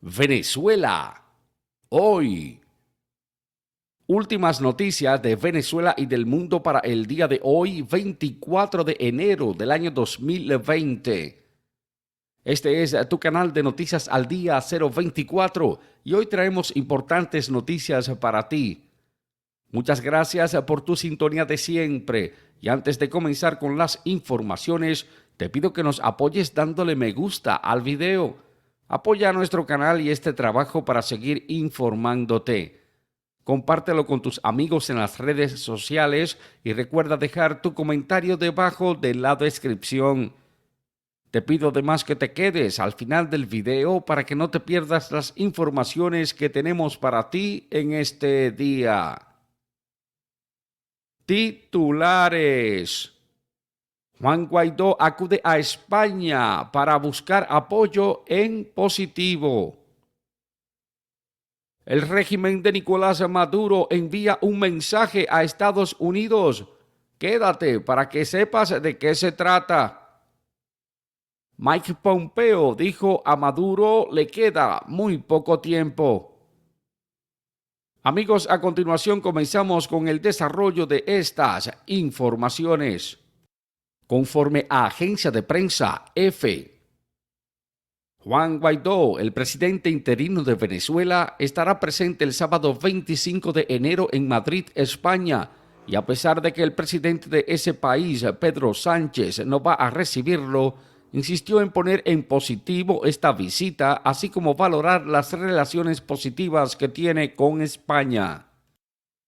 Venezuela. Hoy. Últimas noticias de Venezuela y del mundo para el día de hoy, 24 de enero del año 2020. Este es tu canal de Noticias al Día 024 y hoy traemos importantes noticias para ti. Muchas gracias por tu sintonía de siempre y antes de comenzar con las informaciones, te pido que nos apoyes dándole me gusta al video. Apoya a nuestro canal y este trabajo para seguir informándote. Compártelo con tus amigos en las redes sociales y recuerda dejar tu comentario debajo de la descripción. Te pido además que te quedes al final del video para que no te pierdas las informaciones que tenemos para ti en este día. Titulares. Juan Guaidó acude a España para buscar apoyo en positivo. El régimen de Nicolás Maduro envía un mensaje a Estados Unidos. Quédate para que sepas de qué se trata. Mike Pompeo dijo a Maduro le queda muy poco tiempo. Amigos, a continuación comenzamos con el desarrollo de estas informaciones. Conforme a agencia de prensa EFE, Juan Guaidó, el presidente interino de Venezuela, estará presente el sábado 25 de enero en Madrid, España, y a pesar de que el presidente de ese país, Pedro Sánchez, no va a recibirlo, insistió en poner en positivo esta visita, así como valorar las relaciones positivas que tiene con España.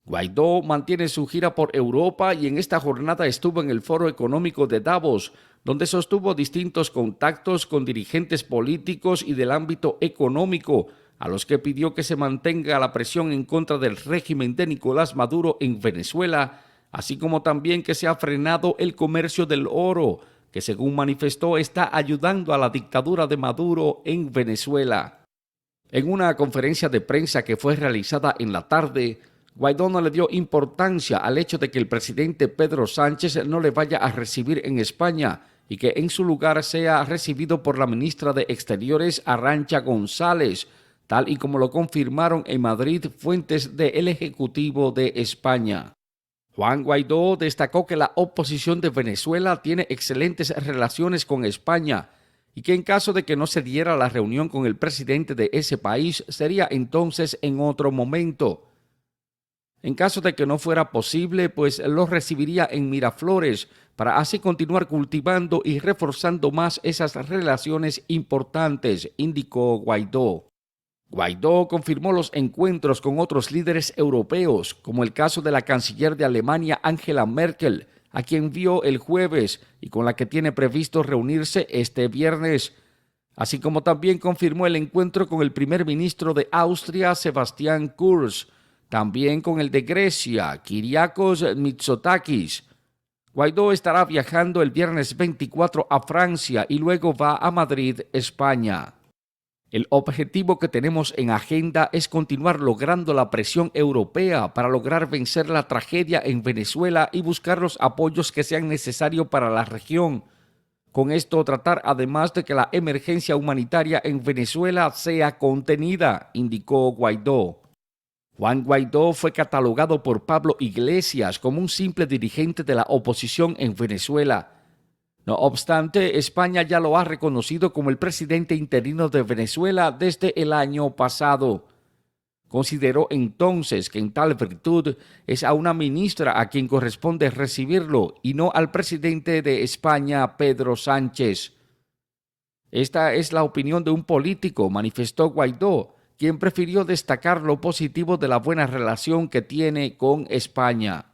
Guaidó mantiene su gira por Europa y en esta jornada estuvo en el Foro Económico de Davos, donde sostuvo distintos contactos con dirigentes políticos y del ámbito económico, a los que pidió que se mantenga la presión en contra del régimen de Nicolás Maduro en Venezuela, así como también que se ha frenado el comercio del oro, que según manifestó está ayudando a la dictadura de Maduro en Venezuela. En una conferencia de prensa que fue realizada en la tarde, Guaidó no le dio importancia al hecho de que el presidente Pedro Sánchez no le vaya a recibir en España y que en su lugar sea recibido por la ministra de Exteriores Arantxa González, tal y como lo confirmaron en Madrid fuentes del Ejecutivo de España. Juan Guaidó destacó que la oposición de Venezuela tiene excelentes relaciones con España y que en caso de que no se diera la reunión con el presidente de ese país sería entonces en otro momento. En caso de que no fuera posible, pues lo recibiría en Miraflores para así continuar cultivando y reforzando más esas relaciones importantes, indicó Guaidó. Guaidó confirmó los encuentros con otros líderes europeos, como el caso de la canciller de Alemania, Angela Merkel, a quien vio el jueves y con la que tiene previsto reunirse este viernes, así como también confirmó el encuentro con el primer ministro de Austria, Sebastian Kurz, también con el de Grecia, Kyriakos Mitsotakis. Guaidó estará viajando el viernes 24 a Francia y luego va a Madrid, España. El objetivo que tenemos en agenda es continuar logrando la presión europea para lograr vencer la tragedia en Venezuela y buscar los apoyos que sean necesarios para la región. Con esto tratar además de que la emergencia humanitaria en Venezuela sea contenida, indicó Guaidó. Juan Guaidó fue catalogado por Pablo Iglesias como un simple dirigente de la oposición en Venezuela. No obstante, España ya lo ha reconocido como el presidente interino de Venezuela desde el año pasado. Consideró entonces que en tal virtud es a una ministra a quien corresponde recibirlo y no al presidente de España, Pedro Sánchez. Esta es la opinión de un político, manifestó Guaidó, quien prefirió destacar lo positivo de la buena relación que tiene con España.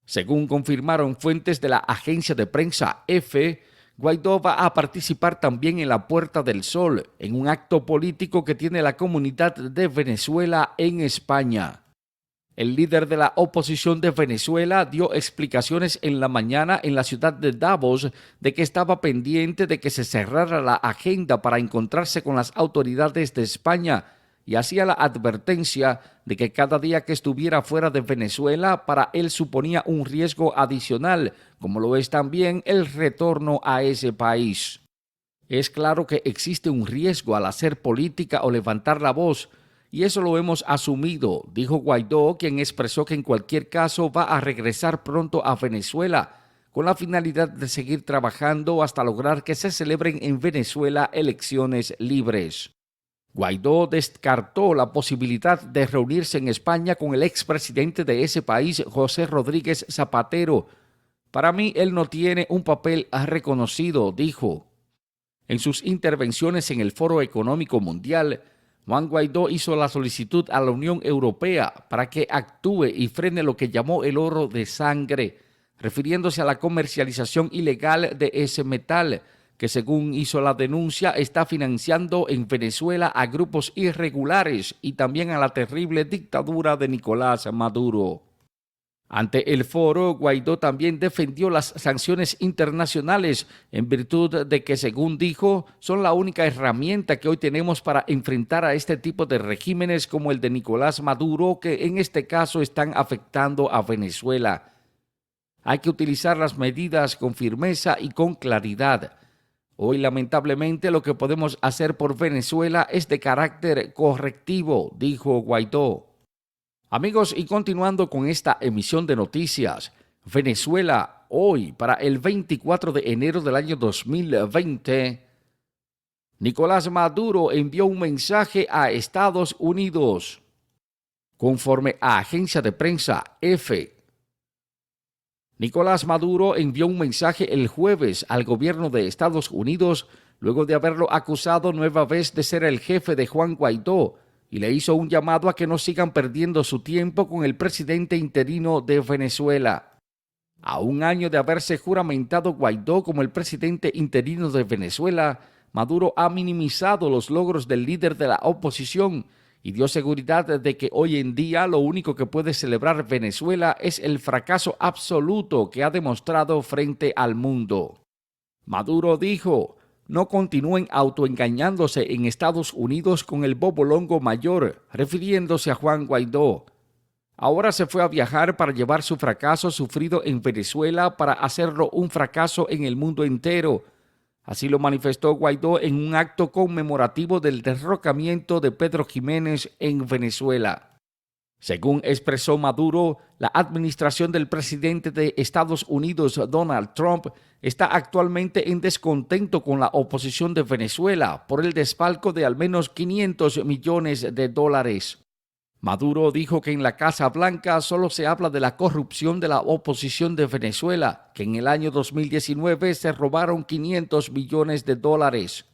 Según confirmaron fuentes de la agencia de prensa EFE, Guaidó va a participar también en la Puerta del Sol, en un acto político que tiene la comunidad de Venezuela en España. El líder de la oposición de Venezuela dio explicaciones en la mañana en la ciudad de Davos de que estaba pendiente de que se cerrara la agenda para encontrarse con las autoridades de España y hacía la advertencia de que cada día que estuviera fuera de Venezuela para él suponía un riesgo adicional, como lo es también el retorno a ese país. Es claro que existe un riesgo al hacer política o levantar la voz, y eso lo hemos asumido, dijo Guaidó, quien expresó que en cualquier caso va a regresar pronto a Venezuela, con la finalidad de seguir trabajando hasta lograr que se celebren en Venezuela elecciones libres. Guaidó descartó la posibilidad de reunirse en España con el expresidente de ese país, José Rodríguez Zapatero. Para mí, él no tiene un papel reconocido, dijo. En sus intervenciones en el Foro Económico Mundial, Juan Guaidó hizo la solicitud a la Unión Europea para que actúe y frene lo que llamó el oro de sangre, refiriéndose a la comercialización ilegal de ese metal, que según hizo la denuncia está financiando en Venezuela a grupos irregulares y también a la terrible dictadura de Nicolás Maduro. Ante el foro, Guaidó también defendió las sanciones internacionales en virtud de que, según dijo, son la única herramienta que hoy tenemos para enfrentar a este tipo de regímenes como el de Nicolás Maduro, que en este caso están afectando a Venezuela. Hay que utilizar las medidas con firmeza y con claridad. Hoy, lamentablemente, lo que podemos hacer por Venezuela es de carácter correctivo, dijo Guaidó. Amigos, y continuando con esta emisión de noticias, Venezuela hoy para el 24 de enero del año 2020, Nicolás Maduro envió un mensaje a Estados Unidos. Conforme a agencia de prensa EFE, Nicolás Maduro envió un mensaje el jueves al gobierno de Estados Unidos luego de haberlo acusado nueva vez de ser el jefe de Juan Guaidó, y le hizo un llamado a que no sigan perdiendo su tiempo con el presidente interino de Venezuela. A un año de haberse juramentado Guaidó como el presidente interino de Venezuela, Maduro ha minimizado los logros del líder de la oposición y dio seguridad de que hoy en día lo único que puede celebrar Venezuela es el fracaso absoluto que ha demostrado frente al mundo. Maduro dijo: no continúen autoengañándose en Estados Unidos con el bobolongo mayor, refiriéndose a Juan Guaidó. Ahora se fue a viajar para llevar su fracaso sufrido en Venezuela para hacerlo un fracaso en el mundo entero. Así lo manifestó Guaidó en un acto conmemorativo del derrocamiento de Pedro Jiménez en Venezuela. Según expresó Maduro, la administración del presidente de Estados Unidos, Donald Trump, está actualmente en descontento con la oposición de Venezuela por el desfalco de al menos $500 millones. Maduro dijo que en la Casa Blanca solo se habla de la corrupción de la oposición de Venezuela, que en el año 2019 se robaron $500 millones.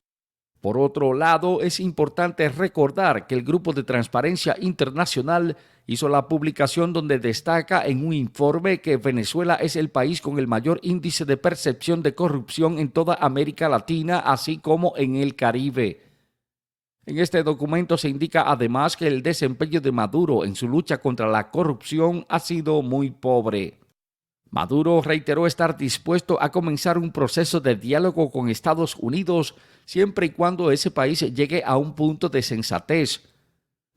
Por otro lado, es importante recordar que el Grupo de Transparencia Internacional hizo la publicación donde destaca en un informe que Venezuela es el país con el mayor índice de percepción de corrupción en toda América Latina, así como en el Caribe. En este documento se indica además que el desempeño de Maduro en su lucha contra la corrupción ha sido muy pobre. Maduro reiteró estar dispuesto a comenzar un proceso de diálogo con Estados Unidos siempre y cuando ese país llegue a un punto de sensatez.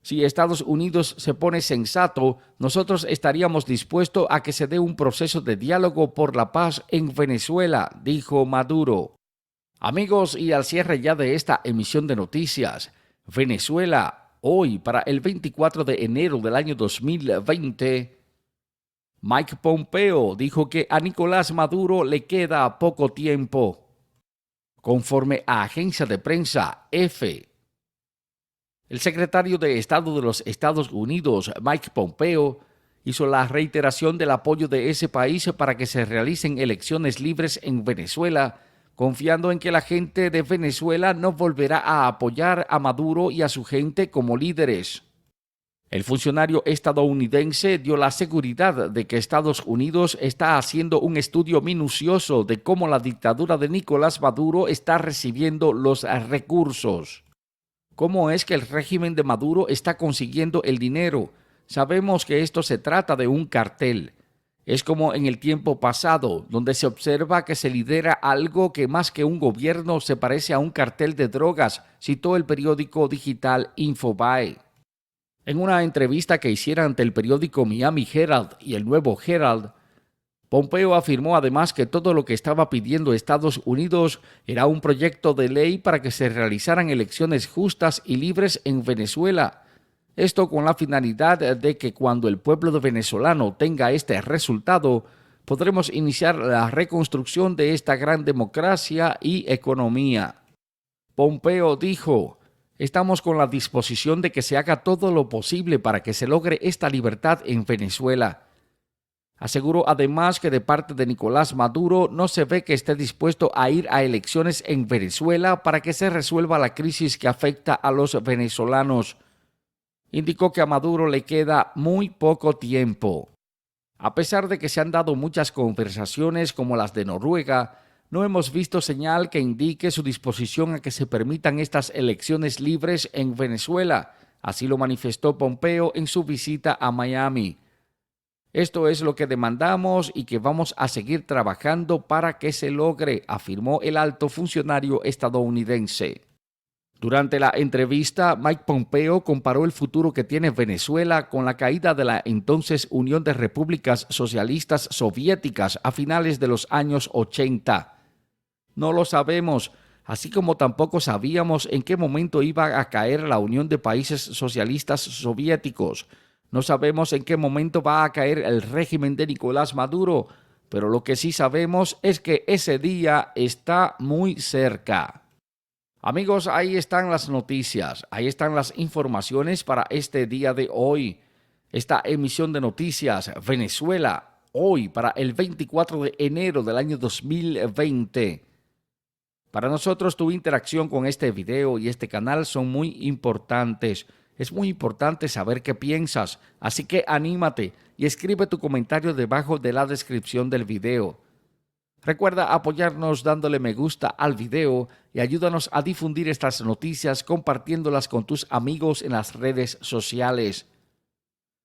Si Estados Unidos se pone sensato, nosotros estaríamos dispuestos a que se dé un proceso de diálogo por la paz en Venezuela, dijo Maduro. Amigos, y al cierre ya de esta emisión de noticias, Venezuela, hoy para el 24 de enero del año 2020, Mike Pompeo dijo que a Nicolás Maduro le queda poco tiempo. Conforme a agencia de prensa EFE, el secretario de Estado de los Estados Unidos, Mike Pompeo, hizo la reiteración del apoyo de ese país para que se realicen elecciones libres en Venezuela, confiando en que la gente de Venezuela no volverá a apoyar a Maduro y a su gente como líderes. El funcionario estadounidense dio la seguridad de que Estados Unidos está haciendo un estudio minucioso de cómo la dictadura de Nicolás Maduro está recibiendo los recursos. ¿Cómo es que el régimen de Maduro está consiguiendo el dinero? Sabemos que esto se trata de un cartel. Es como en el tiempo pasado, donde se observa que se lidera algo que más que un gobierno se parece a un cartel de drogas, citó el periódico digital Infobae. En una entrevista que hiciera ante el periódico Miami Herald y el Nuevo Herald, Pompeo afirmó además que todo lo que estaba pidiendo Estados Unidos era un proyecto de ley para que se realizaran elecciones justas y libres en Venezuela. Esto con la finalidad de que cuando el pueblo venezolano tenga este resultado, podremos iniciar la reconstrucción de esta gran democracia y economía. Pompeo dijo: estamos con la disposición de que se haga todo lo posible para que se logre esta libertad en Venezuela. Aseguró además que de parte de Nicolás Maduro no se ve que esté dispuesto a ir a elecciones en Venezuela para que se resuelva la crisis que afecta a los venezolanos. Indicó que a Maduro le queda muy poco tiempo. A pesar de que se han dado muchas conversaciones como las de Noruega, no hemos visto señal que indique su disposición a que se permitan estas elecciones libres en Venezuela. Así lo manifestó Pompeo en su visita a Miami. Esto es lo que demandamos y que vamos a seguir trabajando para que se logre, afirmó el alto funcionario estadounidense. Durante la entrevista, Mike Pompeo comparó el futuro que tiene Venezuela con la caída de la entonces Unión de Repúblicas Socialistas Soviéticas a finales de los años 80. No lo sabemos, así como tampoco sabíamos en qué momento iba a caer la Unión de Países Socialistas Soviéticos. No sabemos en qué momento va a caer el régimen de Nicolás Maduro, pero lo que sí sabemos es que ese día está muy cerca. Amigos, ahí están las noticias, ahí están las informaciones para este día de hoy. Esta emisión de noticias Venezuela, hoy para el 24 de enero del año 2020. Para nosotros tu interacción con este video y este canal son muy importantes. Es muy importante saber qué piensas, así que anímate y escribe tu comentario debajo de la descripción del video. Recuerda apoyarnos dándole me gusta al video y ayúdanos a difundir estas noticias compartiéndolas con tus amigos en las redes sociales.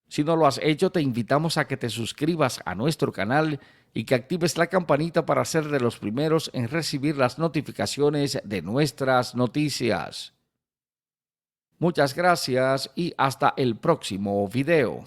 Si no lo has hecho, te invitamos a que te suscribas a nuestro canal y que actives la campanita para ser de los primeros en recibir las notificaciones de nuestras noticias. Muchas gracias y hasta el próximo video.